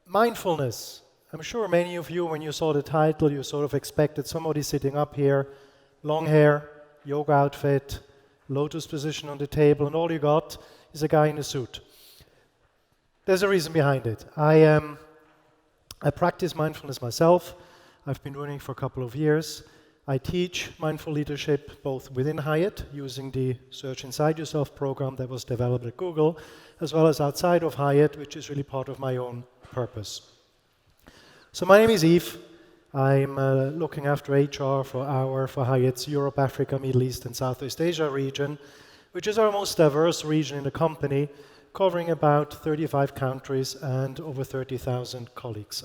Mindfulness. I'm sure many of you, when you saw the title, you sort of expected somebody sitting up here, long hair, yoga outfit, lotus position on the table, and all you got is a guy in a suit. There's a reason behind it. I practice mindfulness myself. I've been doing it for a couple of years. I teach mindful leadership both within Hyatt, using the Search Inside Yourself program that was developed at Google, as well as outside of Hyatt, which is really part of my own purpose. So my name is Yves. I'm looking after HR for Hyatt's Europe, Africa, Middle East, and Southeast Asia region, which is our most diverse region in the company, covering about 35 countries and over 30,000 colleagues.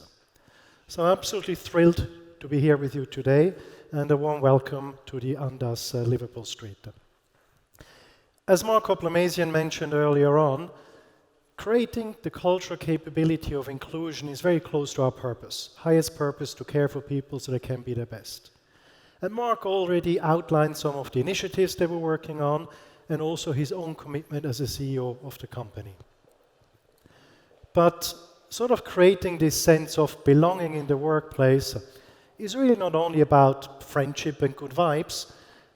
So I'm absolutely thrilled to be here with you today, and a warm welcome to the Andaz Liverpool Street. As Mark Oplamasian mentioned earlier on, creating the cultural capability of inclusion is very close to our purpose, highest purpose to care for people so they can be their best. And Mark already outlined some of the initiatives that we're working on, and also his own commitment as a CEO of the company. But sort of creating this sense of belonging in the workplace is really not only about friendship and good vibes,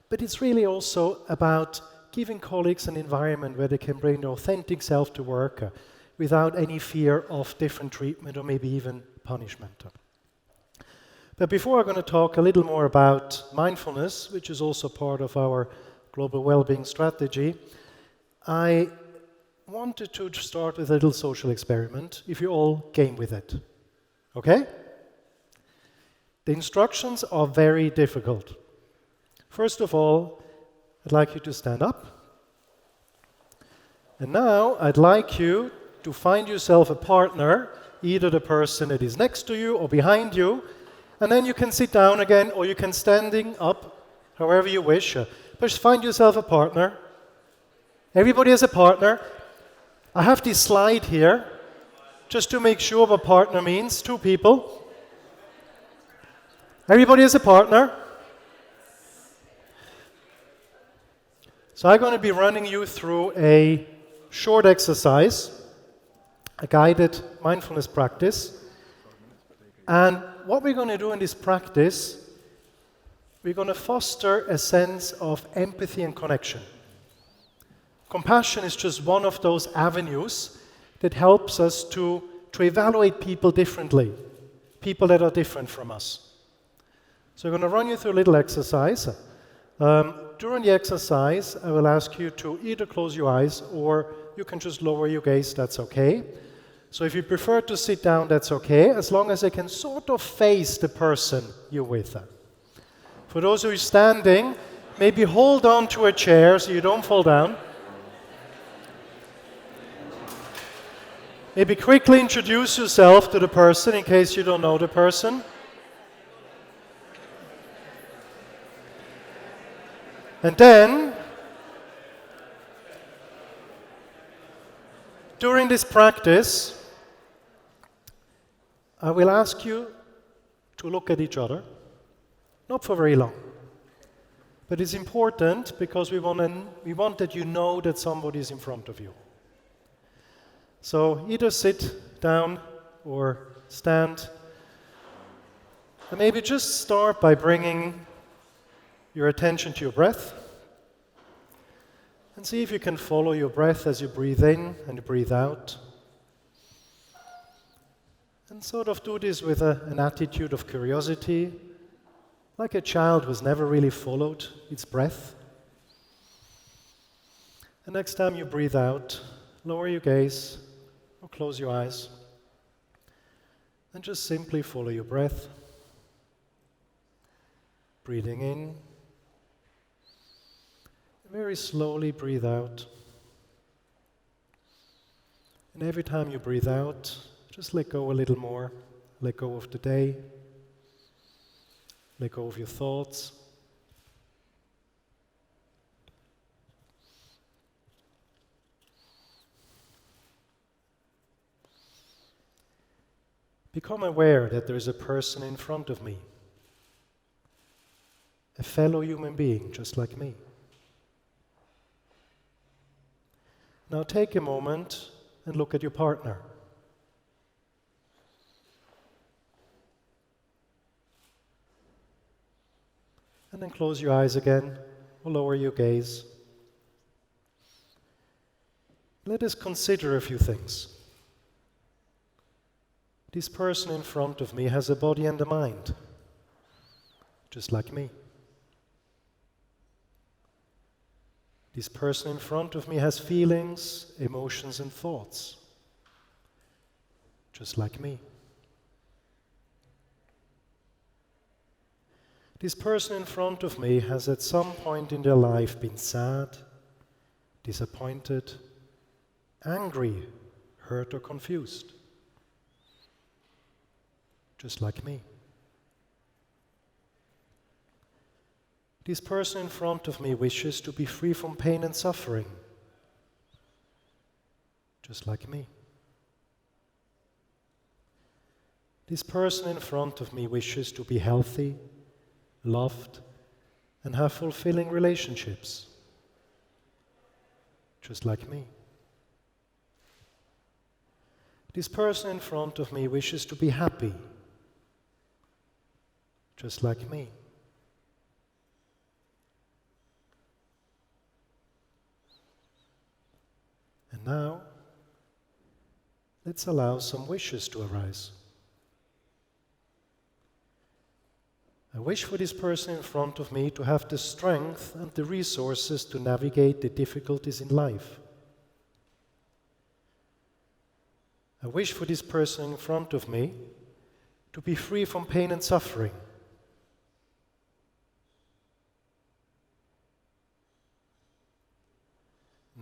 but it's really also about giving colleagues an environment where they can bring their authentic self to work without any fear of different treatment or maybe even punishment. But before I'm going to talk a little more about mindfulness, which is also part of our global well-being strategy, I wanted to start with a little social experiment, if you all game with it. Okay? The instructions are very difficult. First of all, I'd like you to stand up. And now I'd like you to find yourself a partner, either the person that is next to you or behind you, and then you can sit down again or you can standing up, however you wish. But just find yourself a partner. Everybody has a partner. I have this slide here, just to make sure what partner means, 2 people. Everybody has a partner. So I'm going to be running you through a short exercise, a guided mindfulness practice. And what we're going to do in this practice, we're going to foster a sense of empathy and connection. Compassion is just one of those avenues that helps us to evaluate people differently, people that are different from us. So I'm going to run you through a little exercise. During the exercise, I will ask you to either close your eyes or you can just lower your gaze, that's okay. So if you prefer to sit down, that's okay, as long as I can sort of face the person you're with. For those who are standing, maybe hold on to a chair so you don't fall down. Maybe quickly introduce yourself to the person in case you don't know the person. And then, during this practice, I will ask you to look at each other, not for very long. But it's important because we want that you know that somebody is in front of you. So either sit down or stand. And maybe just start by bringing your attention to your breath. And see if you can follow your breath as you breathe in and breathe out. And sort of do this with an attitude of curiosity, like a child who's never really followed its breath. And next time you breathe out, lower your gaze or close your eyes. And just simply follow your breath. Breathing in. Very slowly breathe out. And every time you breathe out, just let go a little more. Let go of the day. Let go of your thoughts. Become aware that there is a person in front of me, a fellow human being just like me. Now take a moment and look at your partner. And then close your eyes again, or lower your gaze. Let us consider a few things. This person in front of me has a body and a mind, just like me. This person in front of me has feelings, emotions, and thoughts, just like me. This person in front of me has at some point in their life been sad, disappointed, angry, hurt, or confused, just like me. This person in front of me wishes to be free from pain and suffering, just like me. This person in front of me wishes to be healthy, loved, and have fulfilling relationships, just like me. This person in front of me wishes to be happy, just like me. And now, let's allow some wishes to arise. I wish for this person in front of me to have the strength and the resources to navigate the difficulties in life. I wish for this person in front of me to be free from pain and suffering.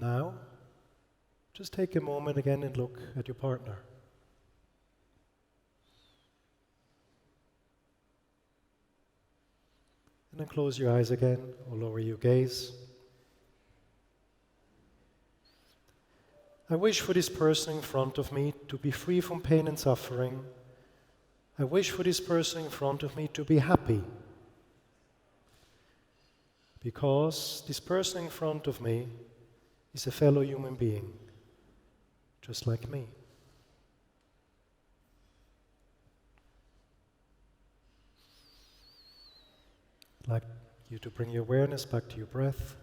Now, just take a moment again and look at your partner. And then close your eyes again, or lower your gaze. I wish for this person in front of me to be free from pain and suffering. I wish for this person in front of me to be happy. Because this person in front of me is a fellow human being, just like me. I'd like you to bring your awareness back to your breath.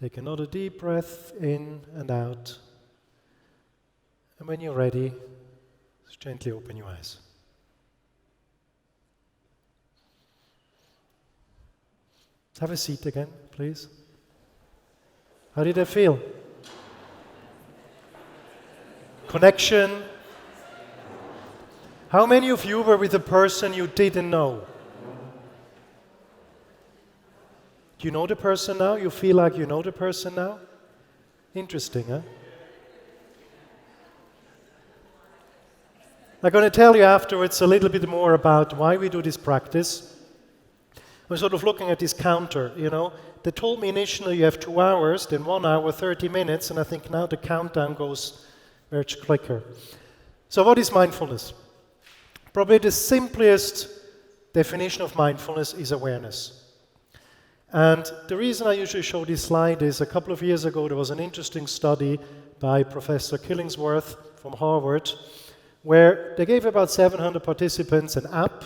Take another deep breath in and out. And when you're ready, just gently open your eyes. Let's have a seat again, please. How did that feel? Connection. How many of you were with a person you didn't know? Do you know the person now? You feel like you know the person now? Interesting, huh? I'm going to tell you afterwards a little bit more about why we do this practice. I'm sort of looking at this counter, you know. They told me initially you have 2 hours, then 1 hour, 30 minutes, and I think now the countdown goes much quicker. So what is mindfulness? Probably the simplest definition of mindfulness is awareness. And the reason I usually show this slide is a couple of years ago there was an interesting study by Professor Killingsworth from Harvard where they gave about 700 participants an app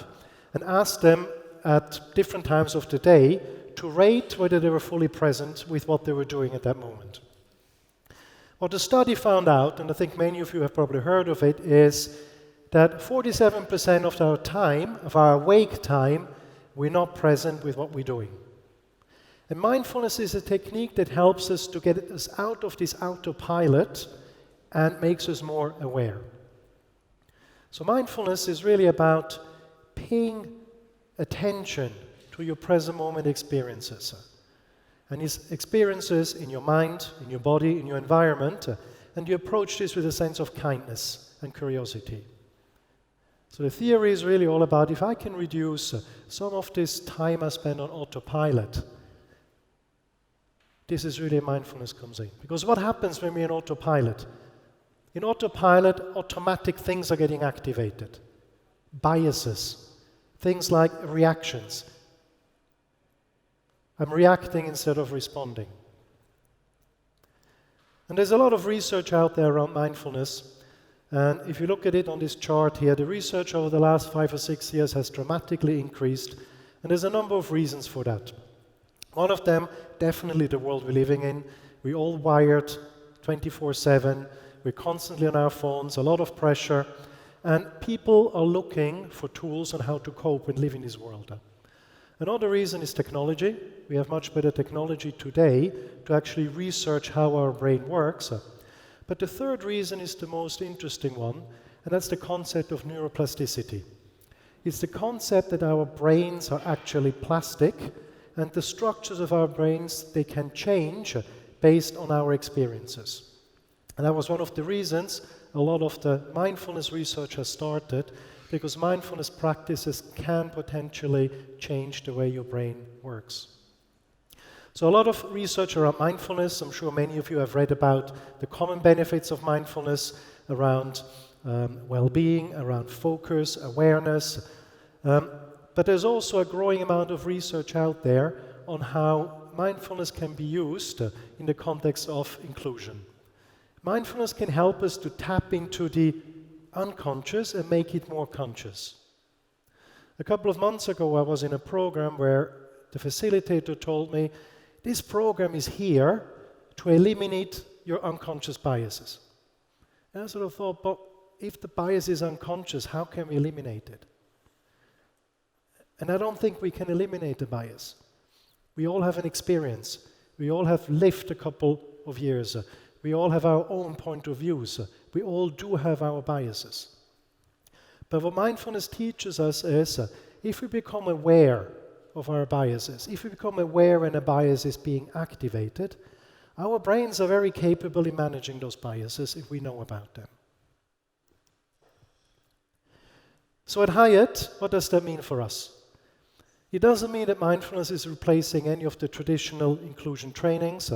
and asked them at different times of the day to rate whether they were fully present with what they were doing at that moment. What the study found out, and I think many of you have probably heard of it, is that 47% of our time, of our awake time, we're not present with what we're doing. And mindfulness is a technique that helps us to get us out of this autopilot and makes us more aware. So mindfulness is really about paying attention to your present moment experiences. And these experiences in your mind, in your body, in your environment, and you approach this with a sense of kindness and curiosity. So the theory is really all about if I can reduce some of this time I spend on autopilot, this is really mindfulness comes in. Because what happens when we're in autopilot? In autopilot, automatic things are getting activated. Biases, things like reactions. I'm reacting instead of responding. And there's a lot of research out there around mindfulness. And if you look at it on this chart here, the research over the last 5 or 6 years has dramatically increased, and there's a number of reasons for that. One of them, definitely the world we're living in. We're all wired 24/7, we're constantly on our phones, a lot of pressure, and people are looking for tools on how to cope and live in this world. Another reason is technology. We have much better technology today to actually research how our brain works. But the third reason is the most interesting one, and that's the concept of neuroplasticity. It's the concept that our brains are actually plastic, and the structures of our brains, they can change based on our experiences. And that was one of the reasons a lot of the mindfulness research has started, because mindfulness practices can potentially change the way your brain works. So a lot of research around mindfulness. I'm sure many of you have read about the common benefits of mindfulness around well-being, around focus, awareness. But there's also a growing amount of research out there on how mindfulness can be used in the context of inclusion. Mindfulness can help us to tap into the unconscious and make it more conscious. A couple of months ago, I was in a program where the facilitator told me, this program is here to eliminate your unconscious biases. And I sort of thought, but if the bias is unconscious, how can we eliminate it? And I don't think we can eliminate the bias. We all have an experience. We all have lived a couple of years. We all have our own point of views. We all do have our biases. But what mindfulness teaches us is, if we become aware of our biases, if we become aware when a bias is being activated, our brains are very capable in managing those biases if we know about them. So at Hyatt, what does that mean for us? It doesn't mean that mindfulness is replacing any of the traditional inclusion trainings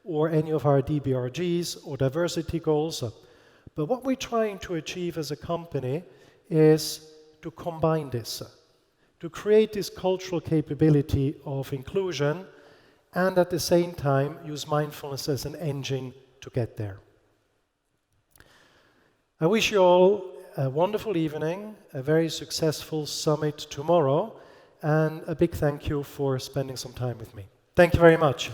or any of our DBRGs or diversity goals. But what we're trying to achieve as a company is to combine this, to create this cultural capability of inclusion, and at the same time use mindfulness as an engine to get there. I wish you all a wonderful evening, a very successful summit tomorrow, and a big thank you for spending some time with me. Thank you very much.